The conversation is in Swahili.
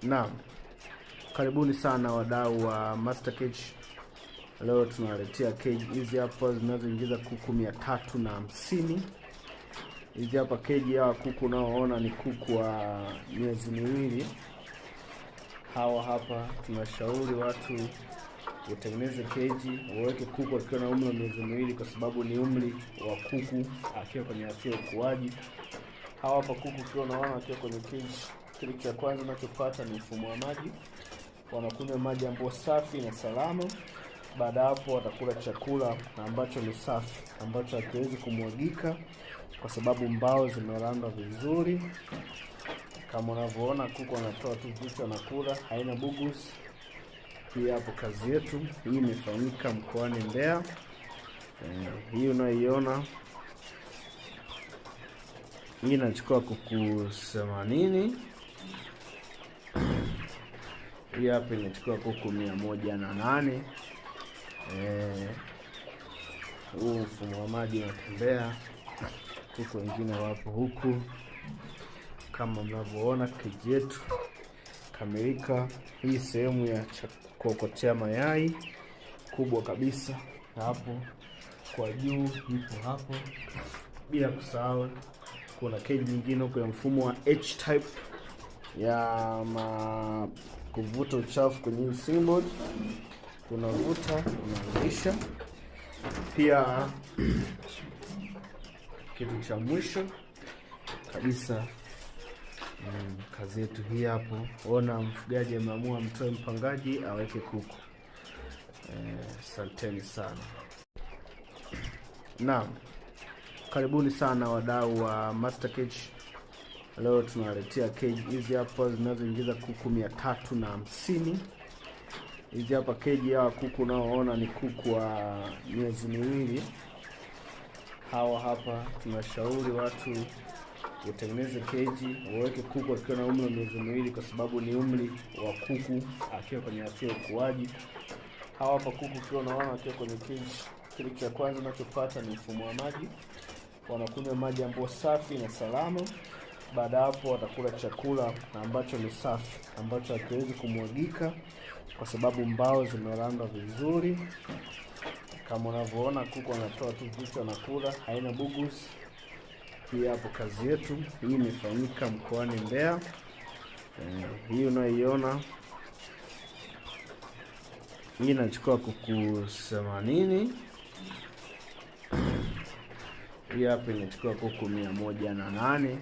Naam, karibuni sana wadau wa Master Cage. Leo tunawaletea cage hizi hapa zinazoingiza kuku 350. Hizi hapa cage ya kuku unaoona ni kuku wa miezi miwili. Hawa hapa tunashauri watu utengeneze cage, waweke kuku akiwa na umri wa miezi miwili, kwa sababu ni umri wa kuku akiwa kwenye hatua ya ukuaji. Hawa hapa kuku ukiwa unaona akiwa kwenye cage, kitu cha kwanza unachopata ni mfumo wa maji. Wanakunywa maji ambayo safi na salama. Baada hapo watakula chakula ambacho ni safi, ambacho hakiwezi kumwagika kwa sababu mbao zimerandwa vizuri. Kama unavyoona kuku anatoa tu vitu anakula, haina bugus. Hii hapo kazi yetu hii imefanyika mkoani Mbeya. Hii unayoiona hii inachukua kuku 80. Hii hapa inachukua kuku 108. Huu mfumo wa maji unatembea, kuku wengine wapo huku. Kama mnavyoona keji yetu kamilika. Hii sehemu ya kuokotea mayai kubwa kabisa hapo kwa juu ipo hapo, bila kusahau kuna keji nyingine huko ya mfumo wa H type ya kuvuta uchafu kwenye simboard. Unavuta unaanzisha. Pia kitu cha mwisho kabisa, kazi yetu hii hapo. Ona mfugaji ameamua mtoe mpangaji aweke kuku. Asanteni sana. Naam, karibuni sana wadau wa Master Cage. Leo tunawaletea cage hizi hapa zinazoingiza kuku 350. Hizi hapa cage ya kuku unaoona ni kuku wa miezi miwili. Hawa hapa tunashauri watu utengeneze cage, waweke kuku akiwa na umri wa miezi miwili, kwa sababu ni umri wa kuku akiwa kwenye hatua ya ukuaji. Hawa hapa kuku ukiwa unaona akiwa kwenye cage, kitu cha kwanza unachopata ni mfumo wa maji. Wanakunywa maji ambayo safi na salama. Baada hapo watakula chakula ambacho ni safi, ambacho hakiwezi kumwagika kwa sababu mbao zimerandwa vizuri. Kama unavyoona kuku anatoa tu vitu anakula, haina bugus. Hii hapo kazi yetu hii imefanyika mkoani Mbeya. Hii unayoiona hii inachukua kuku 80. Hii hapa inachukua kuku 108.